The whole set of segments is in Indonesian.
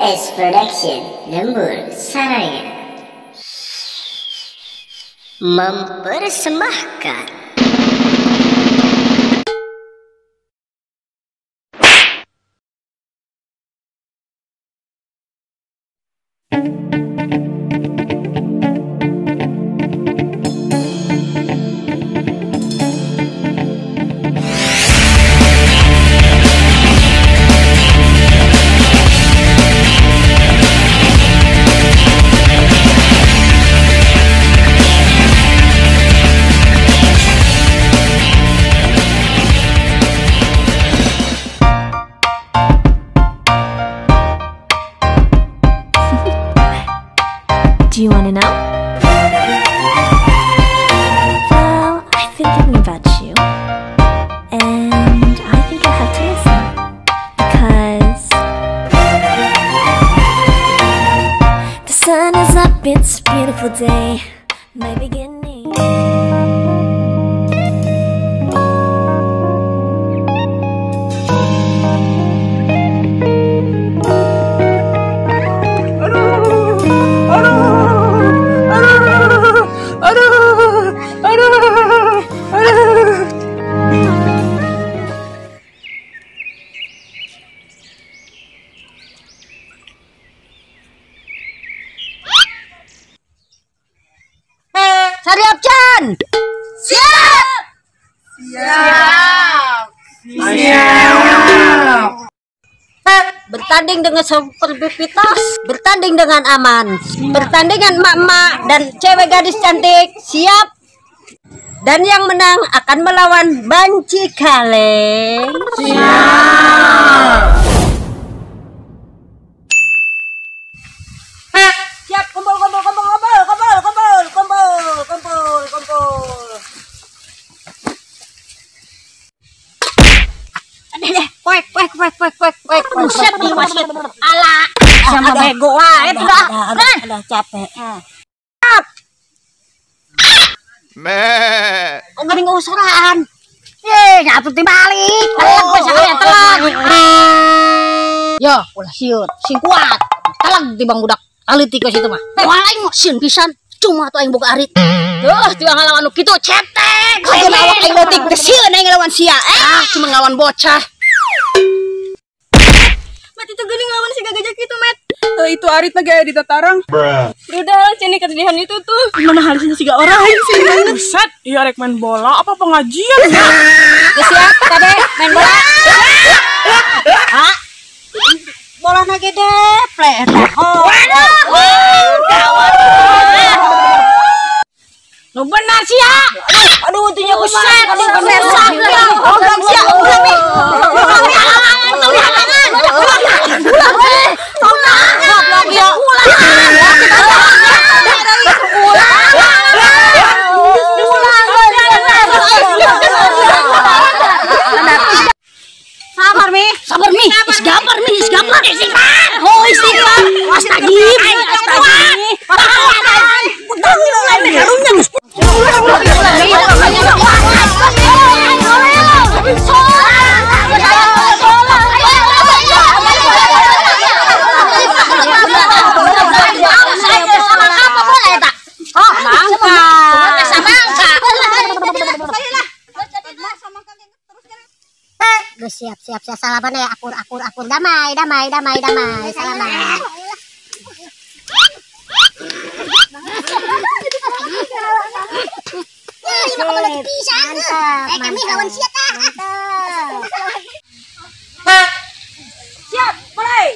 PS Production Lembur Saraya mempersembahkan Do you want to know? Well, I've been thinking about you, and I think I have to listen, because the sun is up, it's a beautiful day, my beginning. Siap, Chan. Siap. Bertanding dengan superbipitas, bertanding dengan aman, bertanding dengan emak-emak dan cewek gadis cantik. Siap. Dan yang menang akan melawan banci kaleng. Siap. Siap, kumpul. Kuek. Buset nih wasit. Ala. Sama bego wae udah capek. Kok gering usuran. Ngatu dibalik. Telag gue sakalian telag. Yo, ulah siut. Sing kuat. Telag di bang budak. Aliti ke situ mah. Walaing mau sieun pisan. Cuma tuh aing boga arit. Tiba ngelawan kitu cetek. Kayak awak aing leutik teh sieun aing ngelawan sia. Cuma ngelawan bocah. Met itu geuning ngelawan si gagajak kitu, Met. Itu arit lagi aya di tatarang. Udah cini kesedihan itu tuh. Mana harusnya siga orang sih. Buset, iya rek main bola apa pengajian? Geus siap kade main bola. Bola na gede, play. Gawat. Nu benar sia. Aduh tunya buset. Sabar mi, isgabar. Oh istighfar, astagfir. Siap salaman ya, akur damai salaman. Kami lawan siapa? Siap, mulai.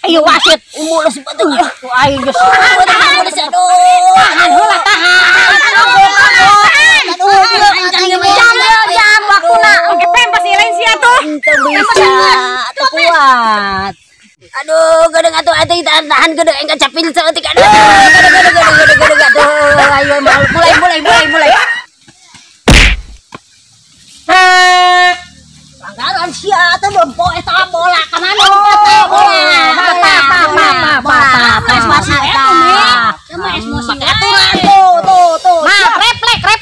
Ayo wasit, mulus betul. Ayo geus. Aduh, jangan wakuna. Oke, pempas ilain sia tuh. Itu bisa, atuh kuat. Aduh, gedeng atuh tahan gedeng engka capil saeutik. Aduh, gedeng. Ayo mulai. Pelanggaran sia tuh bempo eta bola kemana bola bola emosi aturan tuh refleks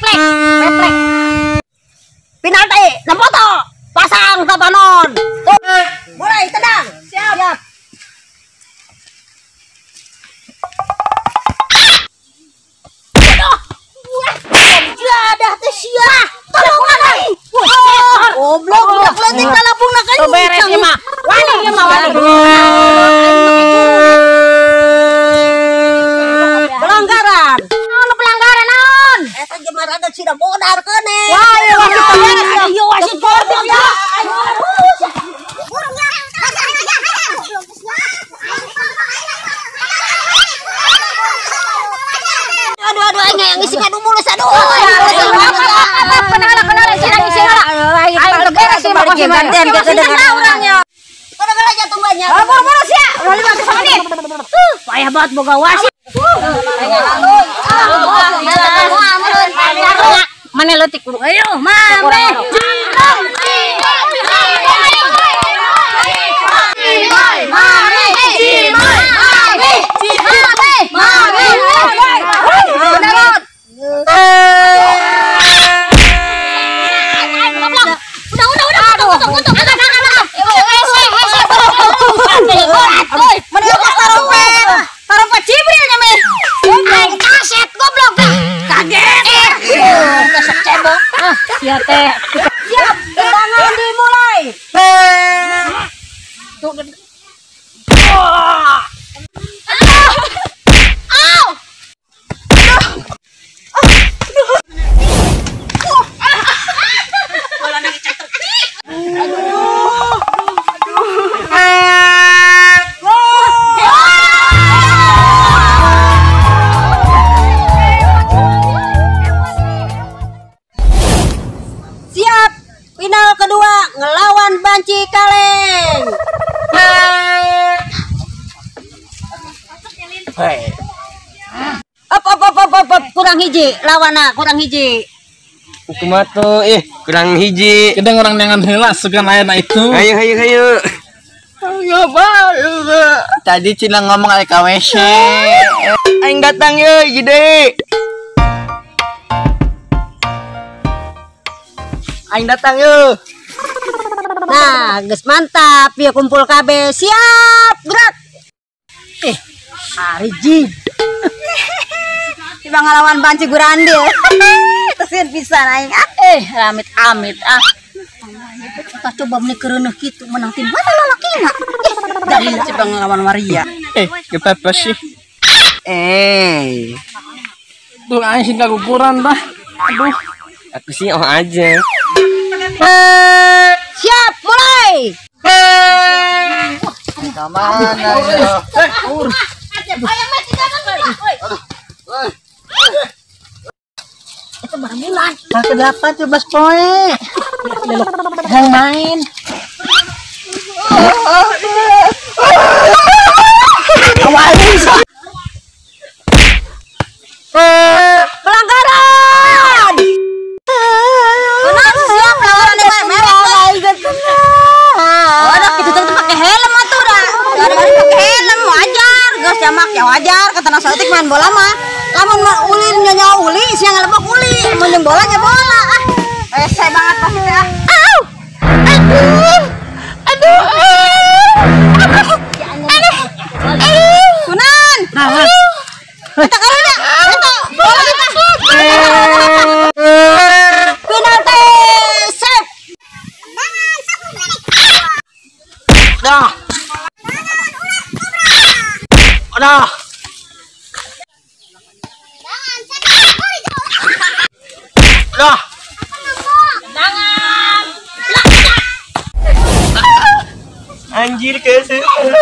penalti nempo tuh pasang ke panon tuh mulai tendang siap jadah teh sia tolong lagi goblok udah letik kalapung nak kan beres ieu mah wani ieu mah wani pelanggaran anu pelanggaran naon eta gemar ada sida bodar keune wah ieu wasit sportif ya aduh yang ngisi kadu mulus aduh kenal ngisi ayo beres sih mau gantian gitu dengan orangnya kada jatuh banyak boro-boro sia udah 15 menit payah banget boga wasit mana leutik kudu ayo mame siap teh siap tendangan dimulai final kedua ngelawan Banci Kaleng. Op, kurang hiji lawana kurang hiji. Kumaha tuh kurang hiji. Kadang orang dengan heula segan ayeuna itu. Hayu. Ya bae. Tadi Cina ngomong aya ka WC. Aing datang ye, Jide. Aing datang yuk. Nah, geus mantap ya kumpul KB. Siap, gerak. Hari Jid. Tiba ngalawan Banci Gurandil. Teuseun pisan aing. Amit-amit ah. Kita coba meuni kereuneuh kitu menang tim mana lalakina. Dari coba ngalawan Maria. Kita apa sih? Tuh aing sing kaguguran dah. Aduh. Aku sih aja. Siap, mulai. Mana ya? Itu baru bulan. Ke-8 17 poin. Yang main. Pelanggaran. Benar siap pelanggaran Waduh, itu tuh pakai helm atuh dah. Gara-gara pakai helm wajar, geus jamak ya wajar. Kata nasaeutik main bola mah. Lamun ulin nyawa uli, siang lebok uli, mun bola nya bola. Rese banget pasti teh. Aduh. Sunan. Eta karena. Eta bola dimasuk. Penalti. Save. Dah. Dah. Dah. Anjir kesukaan.